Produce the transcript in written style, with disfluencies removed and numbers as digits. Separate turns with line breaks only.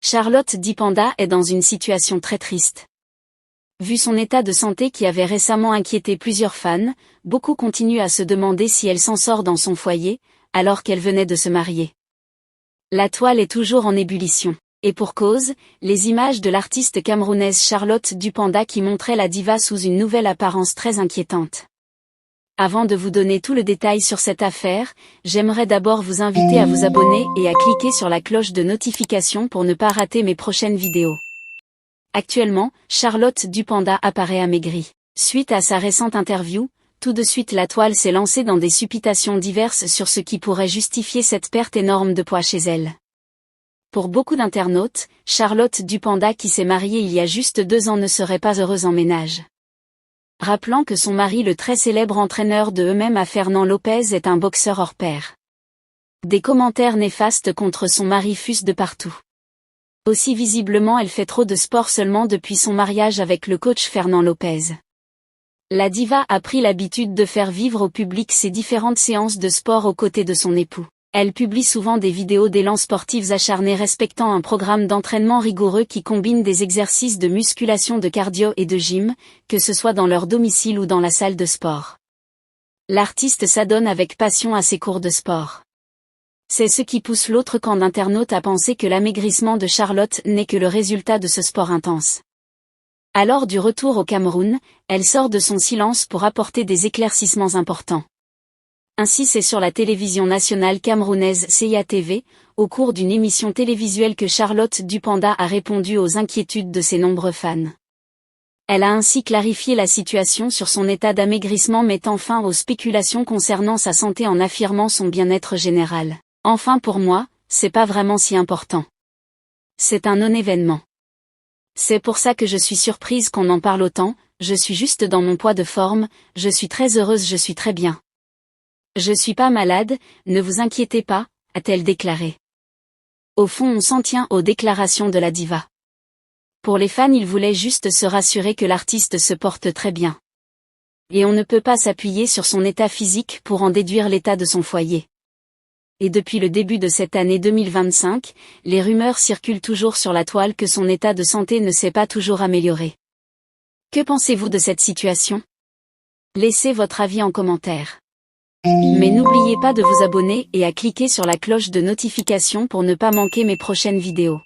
Charlotte Dipanda est dans une situation très triste. Vu son état de santé qui avait récemment inquiété plusieurs fans, beaucoup continuent à se demander si elle s'en sort dans son foyer, alors qu'elle venait de se marier. La toile est toujours en ébullition. Et pour cause, les images de l'artiste camerounaise Charlotte Dipanda qui montraient la diva sous une nouvelle apparence très inquiétante. Avant de vous donner tout le détail sur cette affaire, j'aimerais d'abord vous inviter à vous abonner et à cliquer sur la cloche de notification pour ne pas rater mes prochaines vidéos. Actuellement, Charlotte Dipanda apparaît amaigrie. Suite à sa récente interview, tout de suite la toile s'est lancée dans des supputations diverses sur ce qui pourrait justifier cette perte énorme de poids chez elle. Pour beaucoup d'internautes, Charlotte Dipanda qui s'est mariée il y a juste 2 ans ne serait pas heureuse en ménage. Rappelant que son mari le très célèbre entraîneur de eux-mêmes Fernand Lopez est un boxeur hors pair. Des commentaires néfastes contre son mari fusent de partout. Aussi visiblement elle fait trop de sport seulement depuis son mariage avec le coach Fernand Lopez. La diva a pris l'habitude de faire vivre au public ses différentes séances de sport aux côtés de son époux. Elle publie souvent des vidéos d'élan sportifs acharnés respectant un programme d'entraînement rigoureux qui combine des exercices de musculation, de cardio et de gym, que ce soit dans leur domicile ou dans la salle de sport. L'artiste s'adonne avec passion à ses cours de sport. C'est ce qui pousse l'autre camp d'internautes à penser que l'amaigrissement de Charlotte n'est que le résultat de ce sport intense. Alors du retour au Cameroun, elle sort de son silence pour apporter des éclaircissements importants. Ainsi c'est sur la télévision nationale camerounaise CIA-TV, au cours d'une émission télévisuelle que Charlotte Dipanda a répondu aux inquiétudes de ses nombreux fans. Elle a ainsi clarifié la situation sur son état d'amaigrissement mettant fin aux spéculations concernant sa santé en affirmant son bien-être général. Enfin pour moi, c'est pas vraiment si important. C'est un non-événement. C'est pour ça que je suis surprise qu'on en parle autant, je suis juste dans mon poids de forme, je suis très heureuse, je suis très bien. Je suis pas malade, ne vous inquiétez pas, a-t-elle déclaré. Au fond on s'en tient aux déclarations de la diva. Pour les fans ils voulaient juste se rassurer que l'artiste se porte très bien. Et on ne peut pas s'appuyer sur son état physique pour en déduire l'état de son foyer. Et depuis le début de cette année 2025, les rumeurs circulent toujours sur la toile que son état de santé ne s'est pas toujours amélioré. Que pensez-vous de cette situation? Laissez votre avis en commentaire. Mais n'oubliez pas de vous abonner et à cliquer sur la cloche de notification pour ne pas manquer mes prochaines vidéos.